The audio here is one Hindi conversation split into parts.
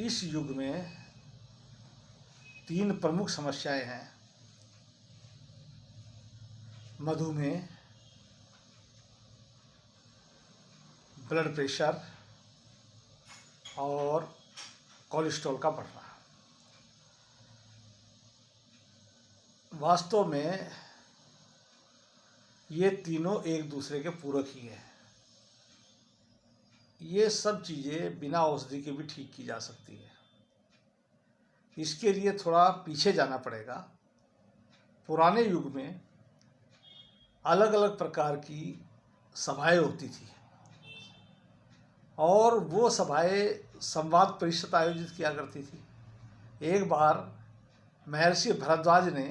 इस युग में 3 प्रमुख समस्याएं हैं: मधुमेह, ब्लड प्रेशर और कोलेस्ट्रॉल का बढ़ना। वास्तव में ये तीनों एक दूसरे के पूरक ही हैं। ये सब चीज़ें बिना औषधि के भी ठीक की जा सकती है। इसके लिए थोड़ा पीछे जाना पड़ेगा। पुराने युग में अलग अलग प्रकार की सभाएं होती थी और वो सभाएं संवाद परिषद आयोजित किया करती थी। एक बार महर्षि भरद्वाज ने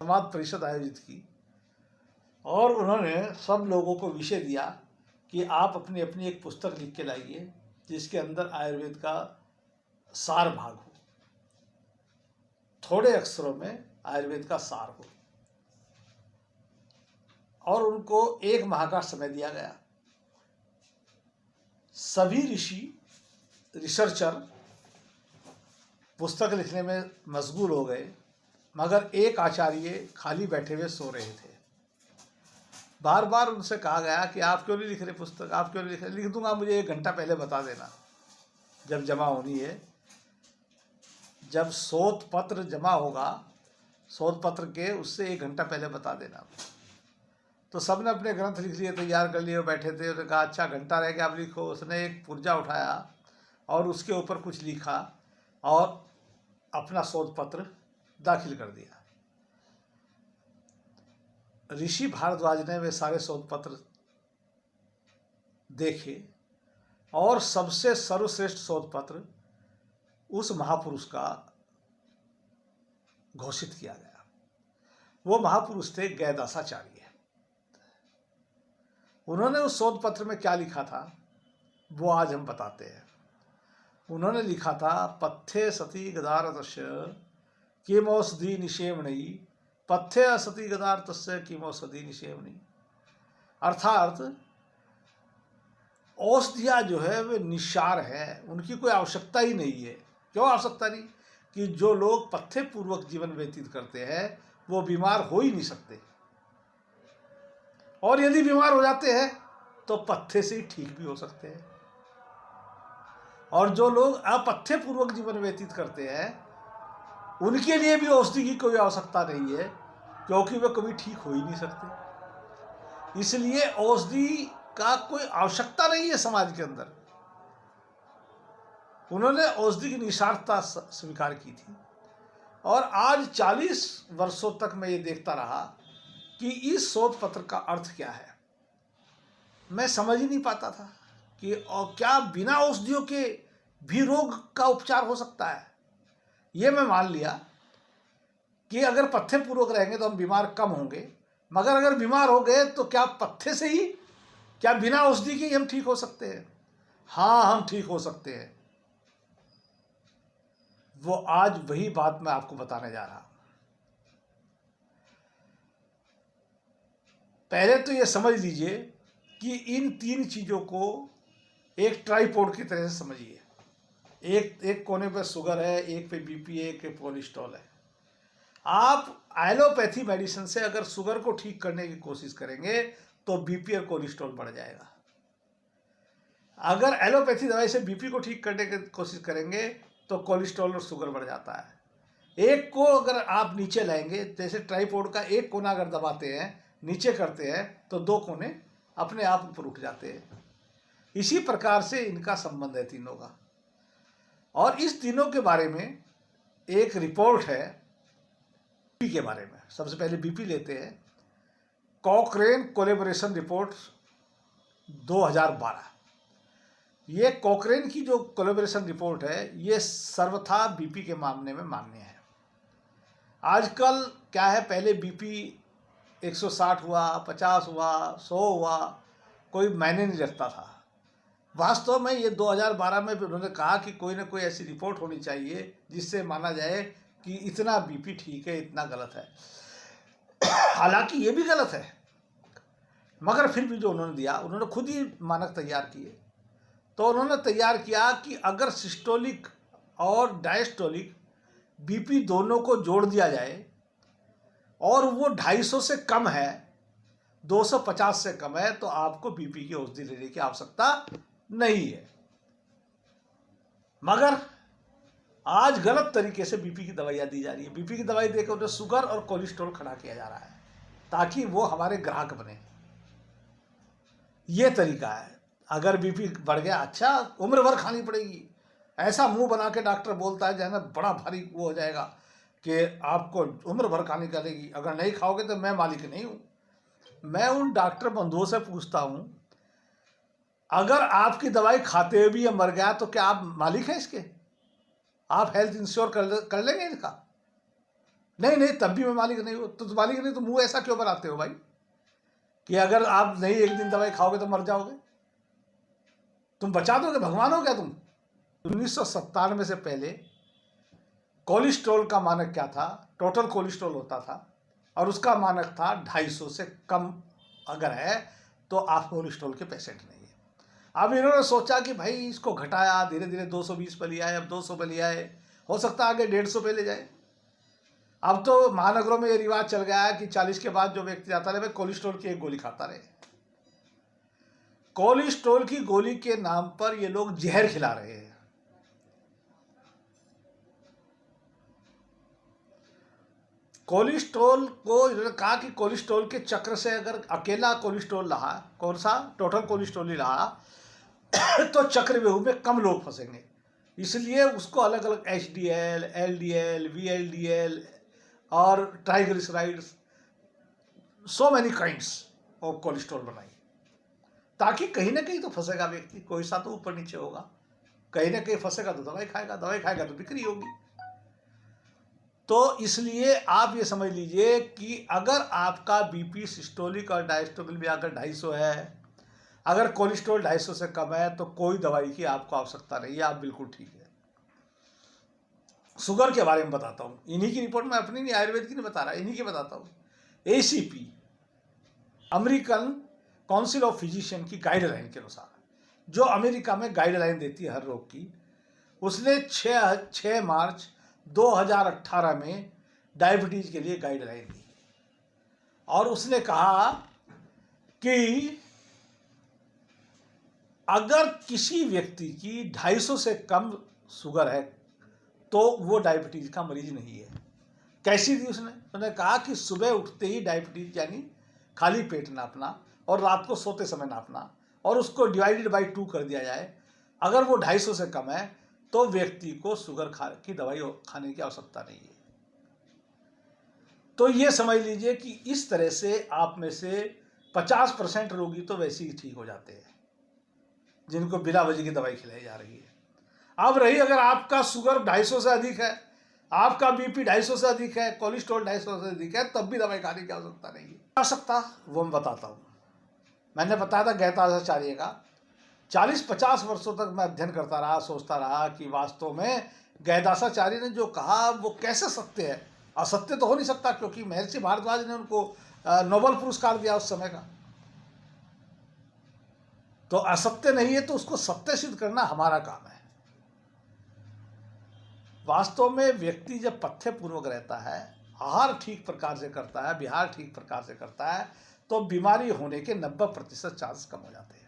संवाद परिषद आयोजित की और उन्होंने सब लोगों को विषय दिया कि आप अपनी अपनी एक पुस्तक लिख के लाइए जिसके अंदर आयुर्वेद का सार भाग हो, थोड़े अक्षरों में आयुर्वेद का सार हो। और उनको 1 माह का समय दिया गया। सभी ऋषि रिसर्चर पुस्तक लिखने में मशगूल हो गए, मगर एक आचार्य खाली बैठे हुए सो रहे थे। बार बार उनसे कहा गया कि आप क्यों नहीं लिख रहे पुस्तक, आप क्यों नहीं लिख रहे? लिख दूंगा, मुझे 1 घंटा पहले बता देना जब जमा होनी है। जब शोध पत्र जमा होगा, शोध पत्र के उससे 1 घंटा पहले बता देना। तो सबने अपने ग्रंथ लिख लिए, तैयार कर लिए, बैठे थे। उसने कहा अच्छा घंटा रह गया, आप लिखो। उसने एक पुर्जा उठाया और उसके ऊपर कुछ लिखा और अपना शोध पत्र दाखिल कर दिया। ऋषि भारद्वाज ने वे सारे शोध पत्र देखे और सबसे सर्वश्रेष्ठ शोध पत्र उस महापुरुष का घोषित किया गया। वो महापुरुष थे गयदासाचार्य। उन्होंने उस शोध पत्र में क्या लिखा था वो आज हम बताते हैं। उन्होंने लिखा था, पथ्ये सति गदारतस्य किमौषधि निषेवणी, पथ्ये असति गदारतस्य किमौषधि निषेवणी। अर्थात औषधियाँ जो है वे निस्सार है, उनकी कोई आवश्यकता ही नहीं है। क्यों आवश्यकता नहीं? कि जो लोग पथ्य पूर्वक जीवन व्यतीत करते हैं वो बीमार हो ही नहीं सकते, और यदि बीमार हो जाते हैं तो पथ्य से ही ठीक भी हो सकते हैं। और जो लोग अपथ्य पूर्वक जीवन व्यतीत करते हैं उनके लिए भी औषधि की कोई आवश्यकता नहीं है, क्योंकि वे कभी ठीक हो ही नहीं सकते। इसलिए औषधि का कोई आवश्यकता नहीं है समाज के अंदर। उन्होंने औषधि की निस्सारता स्वीकार की थी। और आज 40 वर्षों तक मैं ये देखता रहा कि इस शोध पत्र का अर्थ क्या है। मैं समझ ही नहीं पाता था कि और क्या बिना औषधियों के भी रोग का उपचार हो सकता है। ये मैं मान लिया कि अगर पथ्य पूर्वक रहेंगे तो हम बीमार कम होंगे, मगर अगर बीमार हो गए तो क्या पथ्य से ही, क्या बिना औषधि के ही हम ठीक हो सकते हैं? हाँ, हम ठीक हो सकते हैं। वो आज वही बात मैं आपको बताने जा रहा हूं। पहले तो ये समझ लीजिए कि इन 3 चीज़ों को एक ट्राइपॉड की तरह से समझिए। एक कोने पर शुगर है, एक पे बीपी है, एक पे कोलेस्ट्रॉल है। आप एलोपैथी मेडिसिन से अगर शुगर को ठीक करने की कोशिश करेंगे तो बीपी और कोलेस्ट्रॉल बढ़ जाएगा। अगर एलोपैथी दवाई से बीपी को ठीक करने की कोशिश करेंगे तो कोलेस्ट्रॉल और शुगर बढ़ जाता है। एक को अगर आप नीचे लाएंगे, जैसे ट्राइपॉड का एक कोना अगर दबाते हैं, नीचे करते हैं, तो 2 कोने अपने आप ऊपर उठ जाते हैं। इसी प्रकार से इनका संबंध है तीनों का। और इस तीनों के बारे में एक रिपोर्ट है बीपी के बारे में। सबसे पहले बीपी लेते हैं। कॉकरेन कोलैबोरेशन रिपोर्ट 2012। ये कॉकरेन की जो कोलैबोरेशन रिपोर्ट है ये सर्वथा बीपी के मामले में मान्य है। आजकल क्या है, पहले बीपी 160 हुआ, 50 हुआ, 100 हुआ, कोई मायने नहीं रखता था। वास्तव में ये 2012 में भी उन्होंने कहा कि कोई ना कोई ऐसी रिपोर्ट होनी चाहिए जिससे माना जाए कि इतना बीपी ठीक है, इतना गलत है। हालांकि ये भी गलत है, मगर फिर भी जो उन्होंने दिया, उन्होंने खुद ही मानक तैयार किए। तो उन्होंने तैयार किया कि अगर सिस्टोलिक और डायस्टोलिक बीपी दोनों को जोड़ दिया जाए और वो 250 से कम है, 250 से कम है, तो आपको बीपी की औषधि लेने की आवश्यकता नहीं है। मगर आज गलत तरीके से बीपी की दवाइयाँ दी जा रही है। बीपी की दवाई देकर उन्हें शुगर और कोलेस्ट्रॉल खड़ा किया जा रहा है ताकि वो हमारे ग्राहक बने। ये तरीका है। अगर बीपी बढ़ गया, अच्छा, उम्र भर खानी पड़ेगी। ऐसा मुंह बना के डॉक्टर बोलता है, जो है ना, बड़ा भारी वो हो जाएगा कि आपको उम्र भर खानी पड़ेगी, अगर नहीं खाओगे तो मैं मालिक नहीं हूँ। मैं उन डॉक्टर बंधुओं से पूछता हूँ, अगर आपकी दवाई खाते हुए भी ये मर गया तो क्या आप मालिक हैं इसके? आप हेल्थ इंश्योर कर लेंगे इनका? नहीं, तब भी मैं मालिक नहीं हूँ। तो मालिक नहीं तो मुंह ऐसा क्यों बनाते हो भाई कि अगर आप नहीं एक दिन दवाई खाओगे तो मर जाओगे? तुम बचा दोगे? भगवान हो क्या तुम? 1997 से पहले कोलेस्ट्रॉल का मानक क्या था? टोटल कोलेस्ट्रॉल होता था और उसका मानक था 250 से कम अगर है तो आप कोलेस्ट्रॉल के पेशेंट नहीं है। अब इन्होंने सोचा कि भाई इसको घटाया, धीरे धीरे 220 पे लिया है, अब 200 पे लिया है, हो सकता है आगे 150 पे ले जाए। अब तो महानगरों में ये रिवाज चल गया है कि 40 के बाद जो व्यक्ति जाता रहे, भाई कोलेस्ट्रॉल की एक गोली खाता रहे। कोलेस्ट्रॉल की गोली के नाम पर ये लोग जहर खिला रहे हैं। कोलेस्ट्रॉल को इन्होंने कहा कि कोलेस्ट्रॉल के चक्र से अगर अकेला कोलेस्ट्रॉल रहा, कौन सा, टोटल कोलेस्ट्रॉल ही रहा, तो चक्रव्यूह में कम लोग फंसेंगे। इसलिए उसको अलग अलग HDL, LDL, VLDL और triglycerides, so many kinds of cholesterol बनाई, ताकि कहीं ना कहीं तो फंसेगा व्यक्ति, कोई सा तो ऊपर नीचे होगा, कहीं ना कहीं फंसेगा तो दवाई खाएगा तो बिक्री होगी। तो इसलिए आप ये समझ लीजिए कि अगर आपका बीपी सिस्टोलिक और डायस्टोलिक भी अगर 250 है, अगर कोलेस्ट्रॉल 250 से कम है, तो कोई दवाई की आपको आवश्यकता नहीं है, आप बिल्कुल ठीक है। शुगर के बारे में बताता हूँ, इन्हीं की रिपोर्ट में, अपनी नहीं, आयुर्वेद की नहीं बता रहा, इन्हीं की बताता हूँ। ACP, American council of physician की गाइडलाइन के अनुसार, जो अमेरिका में गाइडलाइन देती है हर रोग की, उसने 6 मार्च 2018 में डायबिटीज के लिए गाइडलाइन दी और उसने कहा कि अगर किसी व्यक्ति की 250 से कम शुगर है तो वो डायबिटीज का मरीज नहीं है। कैसी दी उसने कहा कि सुबह उठते ही डायबिटीज यानी खाली पेट नापना और रात को सोते समय नापना और उसको डिवाइडेड बाई 2 कर दिया जाए। अगर वो 250 से कम है तो व्यक्ति को शुगर की दवाई खाने की आवश्यकता नहीं है। तो ये समझ लीजिए कि इस तरह से आप में से 50% रोगी तो वैसे ही ठीक हो जाते हैं जिनको बिना वजह की दवाई खिलाई जा रही है। अब रही अगर आपका शुगर 250 से अधिक है, आपका बीपी 250 से अधिक है, कोलेस्ट्रॉल 250 से अधिक है, तब भी दवाई खाने की आवश्यकता नहीं है। आवश्यकता वो मैं बताता हूँ। मैंने बताया था गैताचार्य का, 40-50 वर्षों तक मैं अध्ययन करता रहा, सोचता रहा कि वास्तव में गैदासाचार्य ने जो कहा वो कैसे सत्य है। असत्य तो हो नहीं सकता, क्योंकि महर्षि भारद्वाज ने उनको नोबेल पुरस्कार दिया उस समय का। तो असत्य नहीं है तो उसको सत्य सिद्ध करना हमारा काम है। वास्तव में व्यक्ति जब पथ्य पूर्वक रहता है, आहार ठीक प्रकार से करता है, विहार ठीक प्रकार से करता है, तो बीमारी होने के 90% चांस कम हो जाते हैं।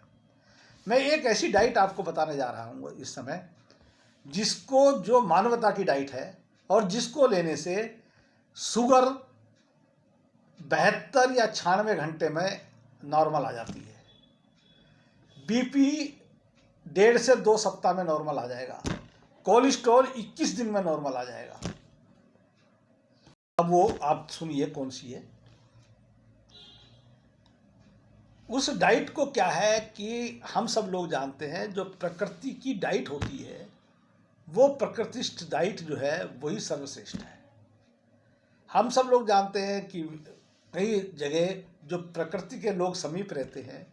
मैं एक ऐसी डाइट आपको बताने जा रहा हूँ इस समय, जिसको, जो मानवता की डाइट है और जिसको लेने से शुगर 72 या 96 घंटे में नॉर्मल आ जाती है, बीपी 1.5 से 2 सप्ताह में नॉर्मल आ जाएगा, कोलेस्ट्रॉल 21 दिन में नॉर्मल आ जाएगा। अब वो आप सुनिए कौन सी है। उस डाइट को क्या है कि हम सब लोग जानते हैं, जो प्रकृति की डाइट होती है वो प्रकृतिस्थ डाइट जो है वही सर्वश्रेष्ठ है। हम सब लोग जानते हैं कि कई जगह जो प्रकृति के लोग समीप रहते हैं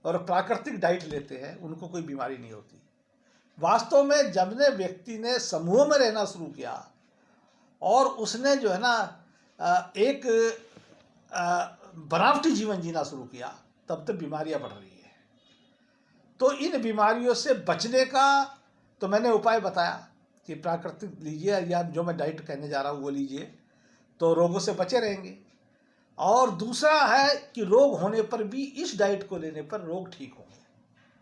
और प्राकृतिक डाइट लेते हैं उनको कोई बीमारी नहीं होती। वास्तव में जब ने व्यक्ति ने समूह में रहना शुरू किया और उसने जो है ना एक बनावटी जीवन जीना शुरू किया, तब तक बीमारियां बढ़ रही है। तो इन बीमारियों से बचने का तो मैंने उपाय बताया कि प्राकृतिक लीजिए या जो मैं डाइट कहने जा रहा हूँ वो लीजिए, तो रोगों से बचे रहेंगे। और दूसरा है कि रोग होने पर भी इस डाइट को लेने पर रोग ठीक होंगे,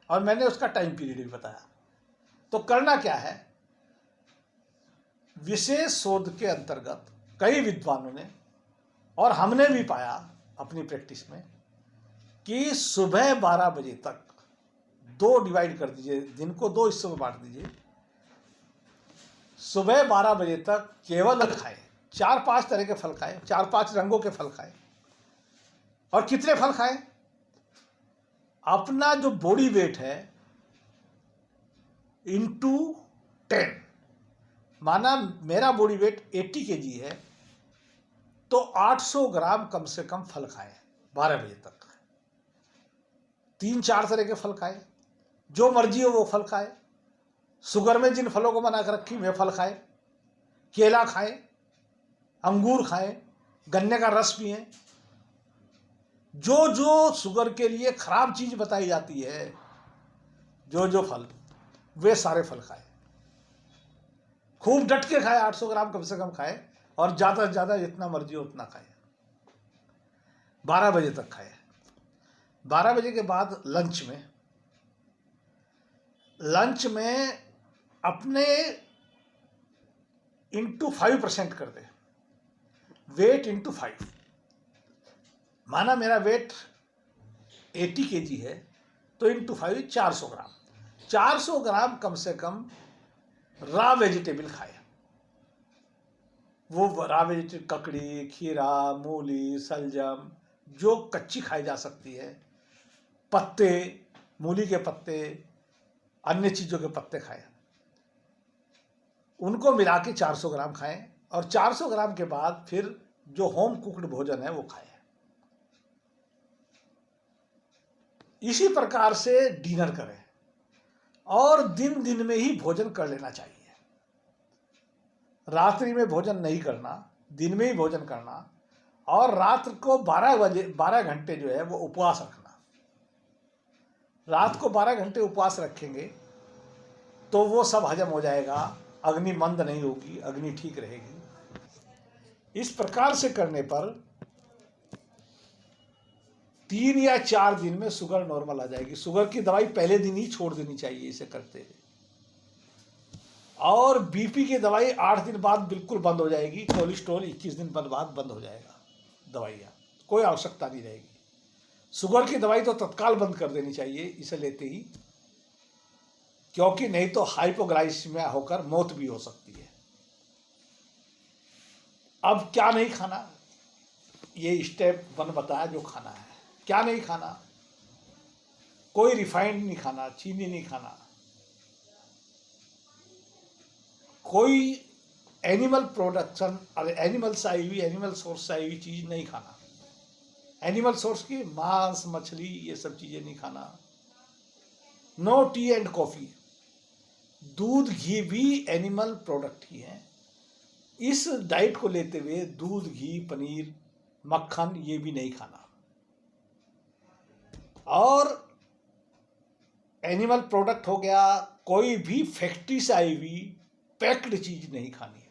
और मैंने उसका टाइम पीरियड भी बताया। तो करना क्या है, विशेष शोध के अंतर्गत कई विद्वानों ने और हमने भी पाया अपनी प्रैक्टिस में कि सुबह 12 बजे तक दो डिवाइड कर दीजिए, दिन को दो हिस्सों में बांट दीजिए। सुबह 12 बजे तक केवल खाएं, 4-5 तरह के फल खाएं, 4-5 रंगों के फल खाएं। और कितने फल खाएं? अपना जो बॉडी वेट है इंटू 10, माना मेरा बॉडी वेट 80 kg है, तो 800 ग्राम कम से कम फल खाएं 12 बजे तक। 3-4 तरह के फल खाएं, जो मर्जी हो वो फल खाएं। शुगर में जिन फलों को बना कर रखी वे फल खाएं, केला खाएं, अंगूर खाएं, गन्ने का रस पिएं। जो जो शुगर के लिए खराब चीज बताई जाती है, जो जो फल, वे सारे फल खाएं। खूब डट के खाएं, 800 ग्राम कम से कम खाएं, और ज्यादा से ज्यादा जितना मर्जी हो उतना खाएं। 12 बजे तक खाएं। 12 बजे के बाद लंच में अपने इंटू 5% कर दे, वेट इंटू 5। माना मेरा वेट 80 kg है, तो इंटू 5 400 ग्राम। 400 ग्राम कम से कम रॉ वेजिटेबल खाए। वो रॉ वेजिटेबल ककड़ी, खीरा, मूली, सलजम, जो कच्ची खाई जा सकती है, पत्ते, मूली के पत्ते, अन्य चीज़ों के पत्ते खाएं। उनको मिला के 400 ग्राम खाएं, और 400 ग्राम के बाद फिर जो होम कुक्ड भोजन है वो खाएं। इसी प्रकार से डिनर करें, और दिन दिन में ही भोजन कर लेना चाहिए। रात्रि में भोजन नहीं करना, दिन में ही भोजन करना। और रात को 12 घंटे जो है वो उपवास रखना। रात को 12 घंटे उपवास रखेंगे तो वो सब हजम हो जाएगा, अग्नि मंद नहीं होगी, अग्नि ठीक रहेगी। इस प्रकार से करने पर 3 या 4 दिन में शुगर नॉर्मल आ जाएगी। शुगर की दवाई पहले दिन ही छोड़ देनी चाहिए इसे करते हुए। और बीपी की दवाई 8 दिन बाद बिल्कुल बंद हो जाएगी। कोलेस्ट्रॉल 21 दिन बाद बंद हो जाएगा, दवाइयाँ कोई आवश्यकता नहीं रहेगी। शुगर की दवाई तो तत्काल बंद कर देनी चाहिए इसे लेते ही, क्योंकि नहीं तो हाइपोग्लाइसीमिया होकर मौत भी हो सकती है। अब क्या नहीं खाना, ये स्टेप 1 बताया जो खाना है। क्या नहीं खाना, कोई रिफाइंड नहीं खाना, चीनी नहीं खाना, कोई एनिमल प्रोडक्शन और एनिमल सोर्स से आई हुई चीज नहीं खाना। एनिमल सोर्स की मांस, मछली, ये सब चीजें नहीं खाना। No tea and coffee. दूध, घी भी एनिमल प्रोडक्ट ही है। इस डाइट को लेते हुए दूध, घी, पनीर, मक्खन ये भी नहीं खाना। और एनिमल प्रोडक्ट हो गया, कोई भी फैक्ट्री से आई हुई पैक्ड चीज नहीं खानी है,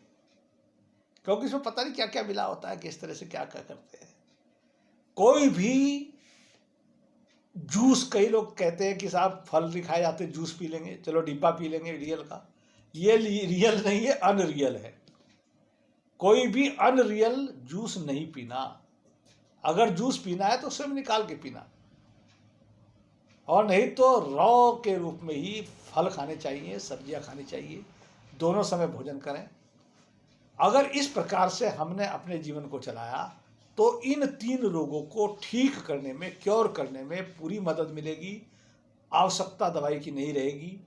क्योंकि इसमें पता नहीं क्या क्या मिला होता है, किस तरह से क्या क्या करते हैं। कोई भी जूस, कई लोग कहते हैं कि साहब फल नहीं खाए जाते, जूस पी लेंगे, चलो डिब्बा पी लेंगे रियल का। ये रियल नहीं है, अनरियल है। कोई भी अनरियल जूस नहीं पीना। अगर जूस पीना है तो स्वयं निकाल के पीना, और नहीं तो रॉ के रूप में ही फल खाने चाहिए, सब्जियां खानी चाहिए। दोनों समय भोजन करें। अगर इस प्रकार से हमने अपने जीवन को चलाया तो इन 3 रोगों को ठीक करने में, क्योर करने में पूरी मदद मिलेगी। आवश्यकता दवाई की नहीं रहेगी।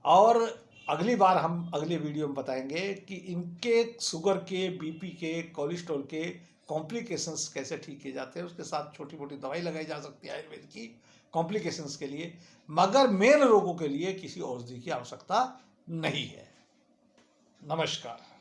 और अगली बार हम अगले वीडियो में बताएंगे कि इनके शुगर के, बीपी के, कोलेस्ट्रॉल के कॉम्प्लिकेशंस कैसे ठीक किए जाते हैं। उसके साथ छोटी मोटी दवाई लगाई जा सकती है आयुर्वेद की कॉम्प्लिकेशंस के लिए, मगर मेन रोगों के लिए किसी औषधि की आवश्यकता नहीं है। नमस्कार।